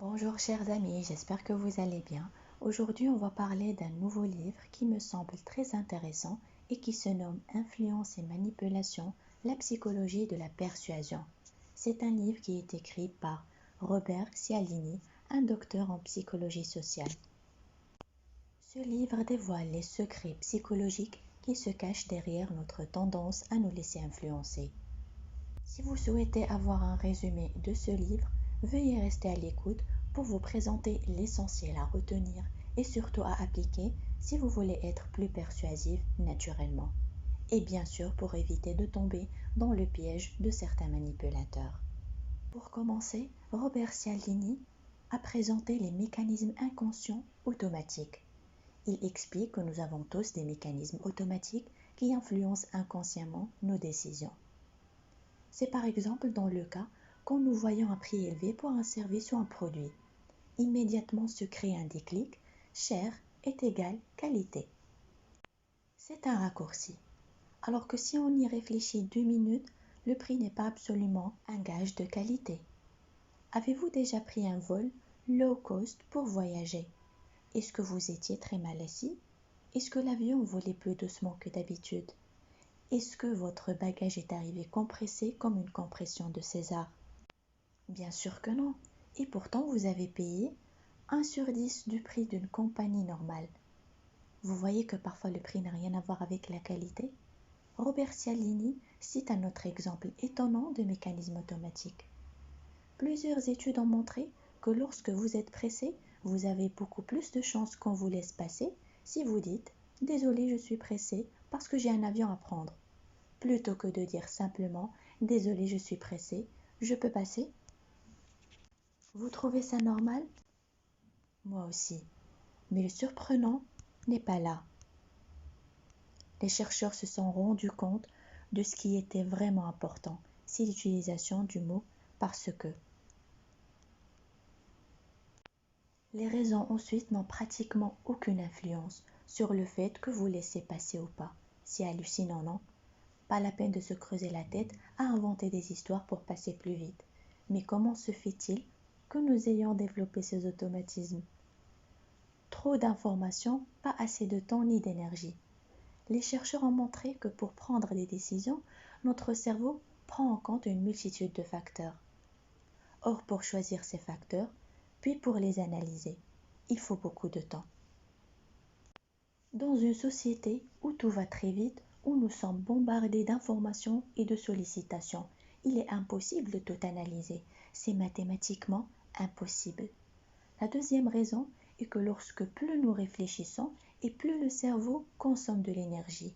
Bonjour chers amis, j'espère que vous allez bien. Aujourd'hui, on va parler d'un nouveau livre qui me semble très intéressant et qui se nomme Influence et manipulation, la psychologie de la persuasion. C'est un livre qui est écrit par Robert Cialdini, un docteur en psychologie sociale. Ce livre dévoile les secrets psychologiques qui se cachent derrière notre tendance à nous laisser influencer. Si vous souhaitez avoir un résumé de ce livre, veuillez rester à l'écoute pour vous présenter l'essentiel à retenir et surtout à appliquer si vous voulez être plus persuasif naturellement. Et bien sûr pour éviter de tomber dans le piège de certains manipulateurs. Pour commencer, Robert Cialdini a présenté les mécanismes inconscients automatiques. Il explique que nous avons tous des mécanismes automatiques qui influencent inconsciemment nos décisions. C'est par exemple dans le cas quand nous voyons un prix élevé pour un service ou un produit. Immédiatement se crée un déclic, cher est égal qualité. C'est un raccourci. Alors que si on y réfléchit 2 minutes, le prix n'est pas absolument un gage de qualité. Avez-vous déjà pris un vol low cost pour voyager? Est-ce que vous étiez très mal assis? Est-ce que l'avion volait plus doucement que d'habitude? Est-ce que votre bagage est arrivé compressé comme une compression de César? Bien sûr que non. Et pourtant, vous avez payé 1 sur 10 du prix d'une compagnie normale. Vous voyez que parfois le prix n'a rien à voir avec la qualité? Robert Cialdini cite un autre exemple étonnant de mécanisme automatique. Plusieurs études ont montré que lorsque vous êtes pressé, vous avez beaucoup plus de chances qu'on vous laisse passer si vous dites « Désolé, je suis pressé parce que j'ai un avion à prendre » plutôt que de dire simplement « Désolé, je suis pressé, je peux passer ?» Vous trouvez ça normal? Moi aussi. Mais le surprenant n'est pas là. Les chercheurs se sont rendus compte de ce qui était vraiment important, c'est l'utilisation du mot « parce que ». Les raisons ensuite n'ont pratiquement aucune influence sur le fait que vous laissez passer ou pas. C'est hallucinant, non? Pas la peine de se creuser la tête à inventer des histoires pour passer plus vite. Mais comment se fait-il que nous ayons développé ces automatismes? Trop d'informations, pas assez de temps ni d'énergie. Les chercheurs ont montré que pour prendre des décisions, notre cerveau prend en compte une multitude de facteurs. Or, pour choisir ces facteurs, puis pour les analyser, il faut beaucoup de temps. Dans une société où tout va très vite, où nous sommes bombardés d'informations et de sollicitations, il est impossible de tout analyser. C'est mathématiquement impossible. La deuxième raison est que lorsque plus nous réfléchissons et plus le cerveau consomme de l'énergie.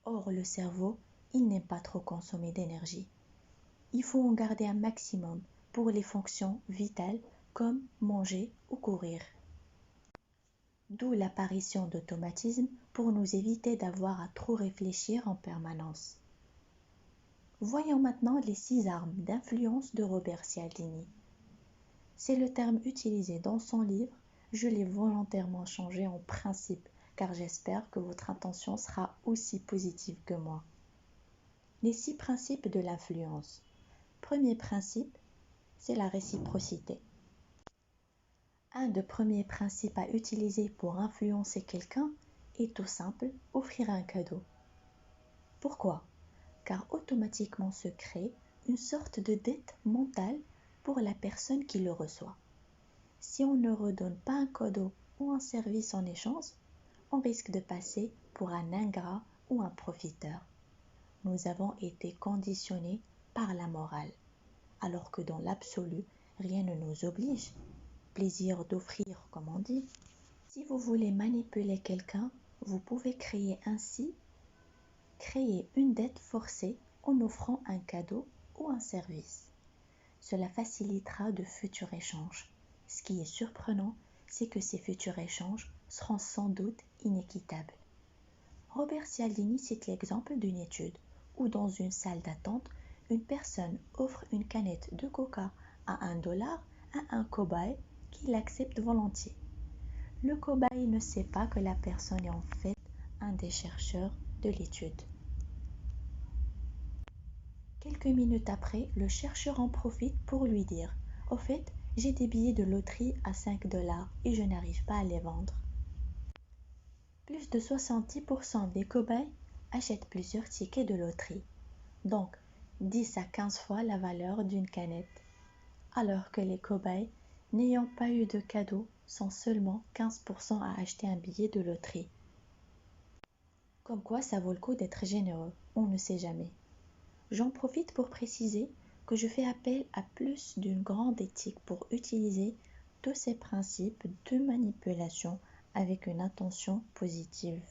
Or, le cerveau, il n'aime pas trop consommer d'énergie. Il faut en garder un maximum pour les fonctions vitales comme manger ou courir. D'où l'apparition d'automatismes pour nous éviter d'avoir à trop réfléchir en permanence. Voyons maintenant les 6 armes d'influence de Robert Cialdini. C'est le terme utilisé dans son livre, je l'ai volontairement changé en principe car j'espère que votre intention sera aussi positive que moi. Les 6 principes de l'influence. Premier principe, c'est la réciprocité. Un des premiers principes à utiliser pour influencer quelqu'un est tout simple, offrir un cadeau. Pourquoi? Car automatiquement se crée une sorte de dette mentale pour la personne qui le reçoit. Si on ne redonne pas un cadeau ou un service en échange, on risque de passer pour un ingrat ou un profiteur. Nous avons été conditionnés par la morale, alors que dans l'absolu, rien ne nous oblige. Plaisir d'offrir, comme on dit. Si vous voulez manipuler quelqu'un, vous pouvez créer une dette forcée en offrant un cadeau ou un service. Cela facilitera de futurs échanges. Ce qui est surprenant, c'est que ces futurs échanges seront sans doute inéquitables. Robert Cialdini cite l'exemple d'une étude où dans une salle d'attente, une personne offre une canette de coca à $1 à un cobaye qui l'accepte volontiers. Le cobaye ne sait pas que la personne est en fait un des chercheurs de l'étude. Quelques minutes après, le chercheur en profite pour lui dire « Au fait, J'ai des billets de loterie à 5 $ et je n'arrive pas à les vendre. Plus de 70% des cobayes achètent plusieurs tickets de loterie, donc 10 à 15 fois la valeur d'une canette, alors que les cobayes n'ayant pas eu de cadeau sont seulement 15% à acheter un billet de loterie. Comme quoi ça vaut le coup d'être généreux, on ne sait jamais. J'en profite pour préciser que je fais appel à plus d'une grande éthique pour utiliser tous ces principes de manipulation avec une intention positive.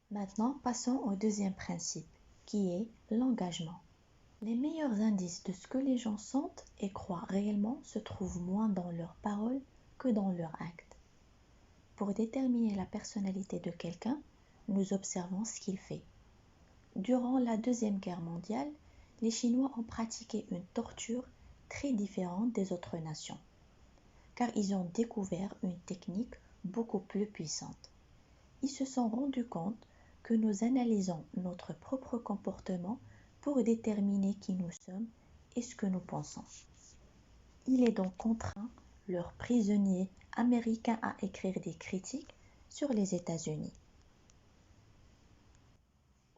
Maintenant, passons au deuxième principe, qui est l'engagement. Les meilleurs indices de ce que les gens sentent et croient réellement se trouvent moins dans leurs paroles que dans leurs actes. Pour déterminer la personnalité de quelqu'un, nous observons ce qu'il fait. Durant la Deuxième Guerre mondiale, les Chinois ont pratiqué une torture très différente des autres nations, car ils ont découvert une technique beaucoup plus puissante. Ils se sont rendus compte que nous analysons notre propre comportement pour déterminer qui nous sommes et ce que nous pensons. Il est donc contraint leur prisonnier américain à écrire des critiques sur les États-Unis.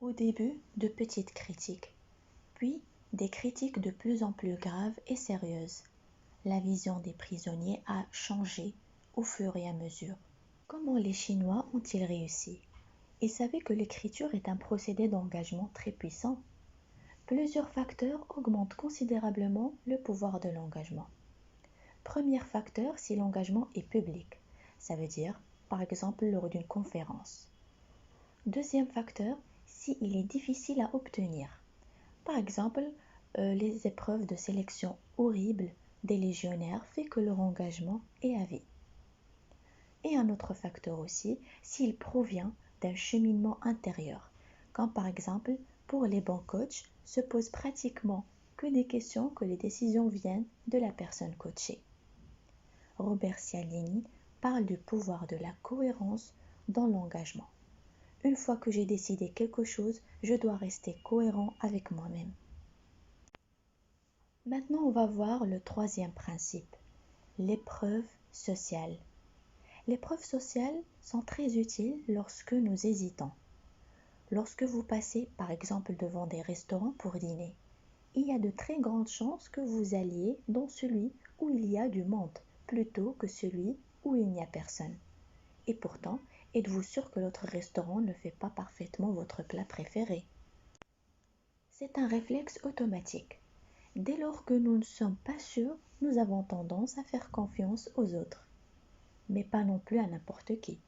Au début, de petites critiques, puis des critiques de plus en plus graves et sérieuses. La vision des prisonniers a changé au fur et à mesure. Comment les Chinois ont-ils réussi? Ils savaient que l'écriture est un procédé d'engagement très puissant. Plusieurs facteurs augmentent considérablement le pouvoir de l'engagement. Premier facteur, si l'engagement est public, ça veut dire, par exemple, lors d'une conférence. Deuxième facteur, si il est difficile à obtenir. Par exemple, les épreuves de sélection horribles des légionnaires fait que leur engagement est à vie. Et un autre facteur aussi, s'il provient d'un cheminement intérieur, comme par exemple, pour les bons coachs, se posent pratiquement que des questions que les décisions viennent de la personne coachée. Robert Cialdini parle du pouvoir de la cohérence dans l'engagement. Une fois que j'ai décidé quelque chose, je dois rester cohérent avec moi-même. Maintenant, on va voir le troisième principe, l'épreuve sociale. Les preuves sociales sont très utiles lorsque nous hésitons. Lorsque vous passez par exemple devant des restaurants pour dîner, il y a de très grandes chances que vous alliez dans celui où il y a du monde plutôt que celui où il n'y a personne. Et pourtant, êtes-vous sûr que l'autre restaurant ne fait pas parfaitement votre plat préféré? C'est un réflexe automatique. Dès lors que nous ne sommes pas sûrs, nous avons tendance à faire confiance aux autres. Mais pas non plus à n'importe qui.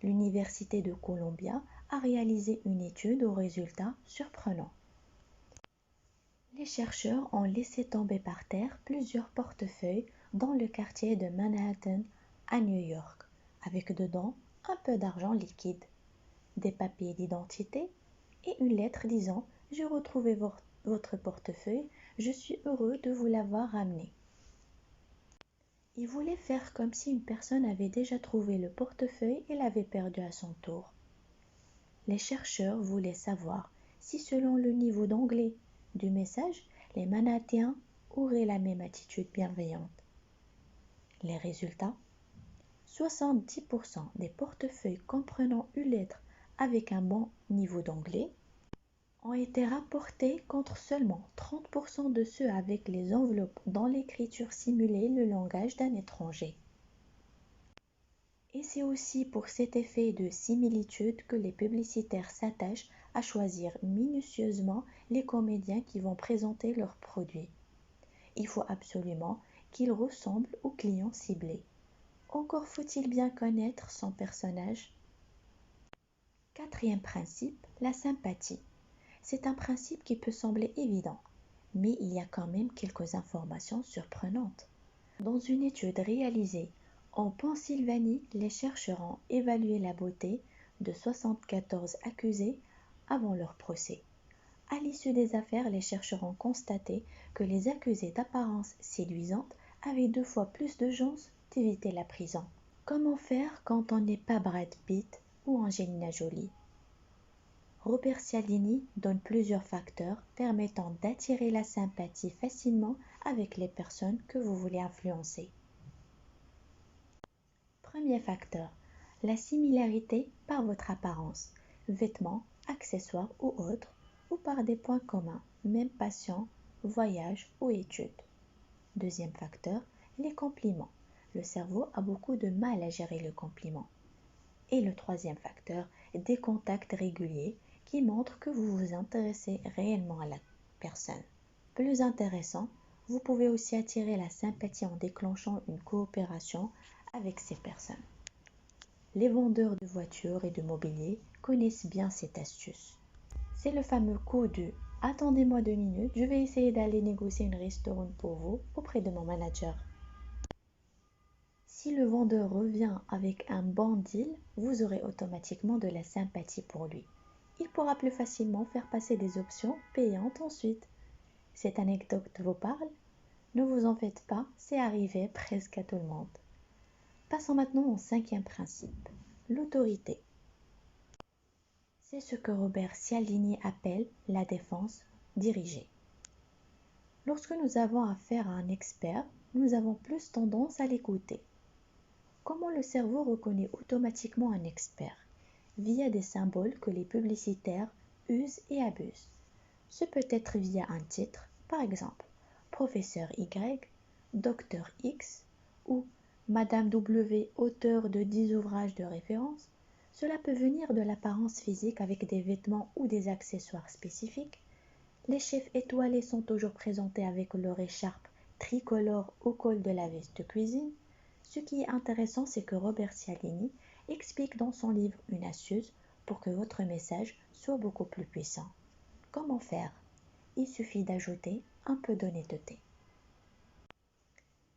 L'Université de Columbia a réalisé une étude aux résultats surprenants. Les chercheurs ont laissé tomber par terre plusieurs portefeuilles dans le quartier de Manhattan à New York, avec dedans un peu d'argent liquide, des papiers d'identité et une lettre disant « J'ai retrouvé votre portefeuille, je suis heureux de vous l'avoir ramené ». Il voulait faire comme si une personne avait déjà trouvé le portefeuille et l'avait perdu à son tour. Les chercheurs voulaient savoir si selon le niveau d'anglais du message, les Manhattéens auraient la même attitude bienveillante. Les résultats, 70% des portefeuilles comprenant une lettre avec un bon niveau d'anglais ont été rapportés contre seulement 30% de ceux avec les enveloppes dont l'écriture simulait le langage d'un étranger. Et c'est aussi pour cet effet de similitude que les publicitaires s'attachent à choisir minutieusement les comédiens qui vont présenter leurs produits. Il faut absolument qu'ils ressemblent aux clients ciblés. Encore faut-il bien connaître son personnage. Quatrième principe, la sympathie. C'est un principe qui peut sembler évident, mais il y a quand même quelques informations surprenantes. Dans une étude réalisée en Pennsylvanie, les chercheurs ont évalué la beauté de 74 accusés avant leur procès. À l'issue des affaires, les chercheurs ont constaté que les accusés d'apparence séduisante avaient 2 fois plus de chances d'éviter la prison. Comment faire quand on n'est pas Brad Pitt ou Angelina Jolie? Robert Cialdini donne plusieurs facteurs permettant d'attirer la sympathie facilement avec les personnes que vous voulez influencer. Premier facteur, la similarité par votre apparence, vêtements, accessoires ou autres, ou par des points communs, même passion, voyage ou études. Deuxième facteur, les compliments. Le cerveau a beaucoup de mal à gérer le compliment. Et le troisième facteur, des contacts réguliers qui montrent que vous vous intéressez réellement à la personne. Plus intéressant, vous pouvez aussi attirer la sympathie en déclenchant une coopération avec ces personnes. Les vendeurs de voitures et de mobilier connaissent bien cette astuce. C'est le fameux coup de « Attendez-moi 2 minutes, je vais essayer d'aller négocier une ristourne pour vous auprès de mon manager ». Si le vendeur revient avec un bon deal, vous aurez automatiquement de la sympathie pour lui. Il pourra plus facilement faire passer des options payantes ensuite. Cette anecdote vous parle? Ne vous en faites pas, c'est arrivé presque à tout le monde. Passons maintenant au cinquième principe, l'autorité. C'est ce que Robert Cialdini appelle la défense dirigée. Lorsque nous avons affaire à un expert, nous avons plus tendance à l'écouter. Comment le cerveau reconnaît automatiquement un expert? Via des symboles que les publicitaires usent et abusent. Ce peut être via un titre, par exemple Professeur Y, Docteur X ou Madame W, auteur de 10 ouvrages de référence. Cela peut venir de l'apparence physique avec des vêtements ou des accessoires spécifiques. Les chefs étoilés sont toujours présentés avec leur écharpe tricolore au col de la veste de cuisine. Ce qui est intéressant, c'est que Robert Cialdini explique dans son livre une astuce pour que votre message soit beaucoup plus puissant. Comment faire? Il suffit d'ajouter un peu d'honnêteté.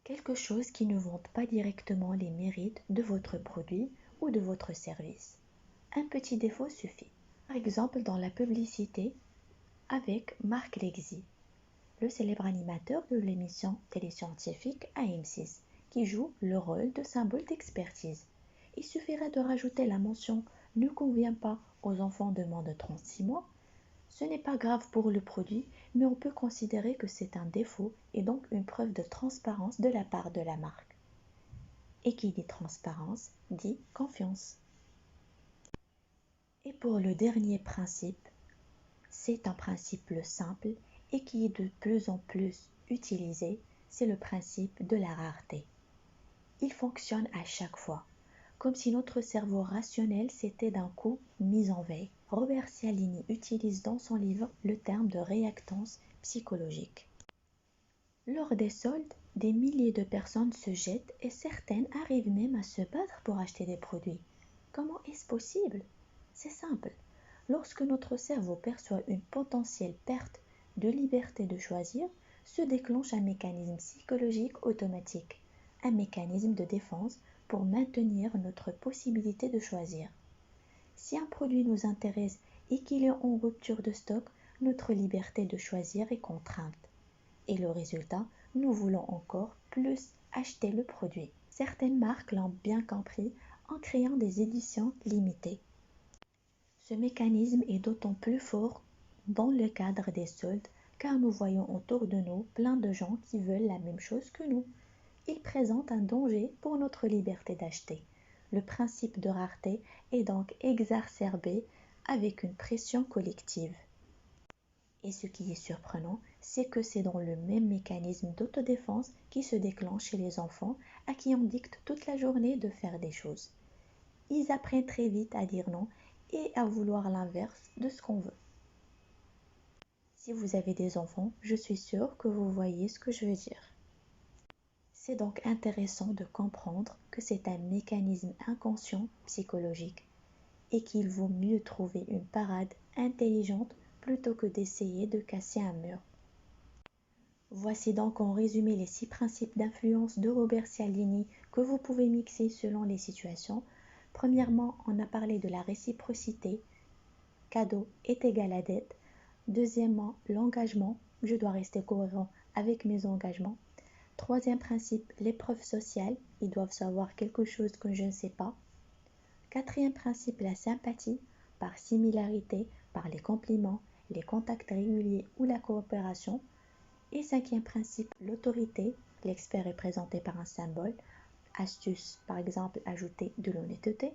Quelque chose qui ne vante pas directement les mérites de votre produit ou de votre service. Un petit défaut suffit. Par exemple, dans la publicité avec Marc Lexie, le célèbre animateur de l'émission téléscientifique AM6, qui joue le rôle de symbole d'expertise. Il suffirait de rajouter la mention « ne convient pas aux enfants de moins de 36 mois ». Ce n'est pas grave pour le produit, mais on peut considérer que c'est un défaut et donc une preuve de transparence de la part de la marque. Et qui dit transparence, dit confiance. Et pour le dernier principe, c'est un principe simple et qui est de plus en plus utilisé, c'est le principe de la rareté. Il fonctionne à chaque fois, comme si notre cerveau rationnel s'était d'un coup mis en veille. Robert Cialdini utilise dans son livre le terme de réactance psychologique. Lors des soldes, des milliers de personnes se jettent et certaines arrivent même à se battre pour acheter des produits. Comment est-ce possible? C'est simple. Lorsque notre cerveau perçoit une potentielle perte de liberté de choisir, se déclenche un mécanisme psychologique automatique, un mécanisme de défense pour maintenir notre possibilité de choisir. Si un produit nous intéresse et qu'il est en rupture de stock, notre liberté de choisir est contrainte. Et le résultat, nous voulons encore plus acheter le produit. Certaines marques l'ont bien compris en créant des éditions limitées. Ce mécanisme est d'autant plus fort dans le cadre des soldes car nous voyons autour de nous plein de gens qui veulent la même chose que nous. Il présente un danger pour notre liberté d'acheter. Le principe de rareté est donc exacerbé avec une pression collective. Et ce qui est surprenant, c'est que c'est dans le même mécanisme d'autodéfense qui se déclenche chez les enfants à qui on dicte toute la journée de faire des choses. Ils apprennent très vite à dire non et à vouloir l'inverse de ce qu'on veut. Si vous avez des enfants, je suis sûre que vous voyez ce que je veux dire. C'est donc intéressant de comprendre que c'est un mécanisme inconscient psychologique et qu'il vaut mieux trouver une parade intelligente plutôt que d'essayer de casser un mur. Voici donc en résumé les 6 principes d'influence de Robert Cialdini que vous pouvez mixer selon les situations. Premièrement, on a parlé de la réciprocité, cadeau est égal à dette. Deuxièmement, l'engagement, je dois rester cohérent avec mes engagements. Troisième principe, l'épreuve sociale, ils doivent savoir quelque chose que je ne sais pas. Quatrième principe, la sympathie, par similarité, par les compliments, les contacts réguliers ou la coopération. Et cinquième principe, l'autorité. L'expert est présenté par un symbole. Astuce, par exemple, ajouter de l'honnêteté.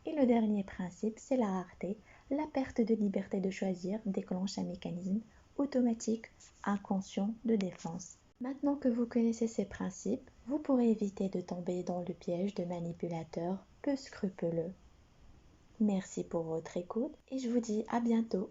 Et le dernier principe, c'est la rareté. La perte de liberté de choisir déclenche un mécanisme automatique, inconscient de défense. Maintenant que vous connaissez ces principes, vous pourrez éviter de tomber dans le piège de manipulateurs peu scrupuleux. Merci pour votre écoute et je vous dis à bientôt.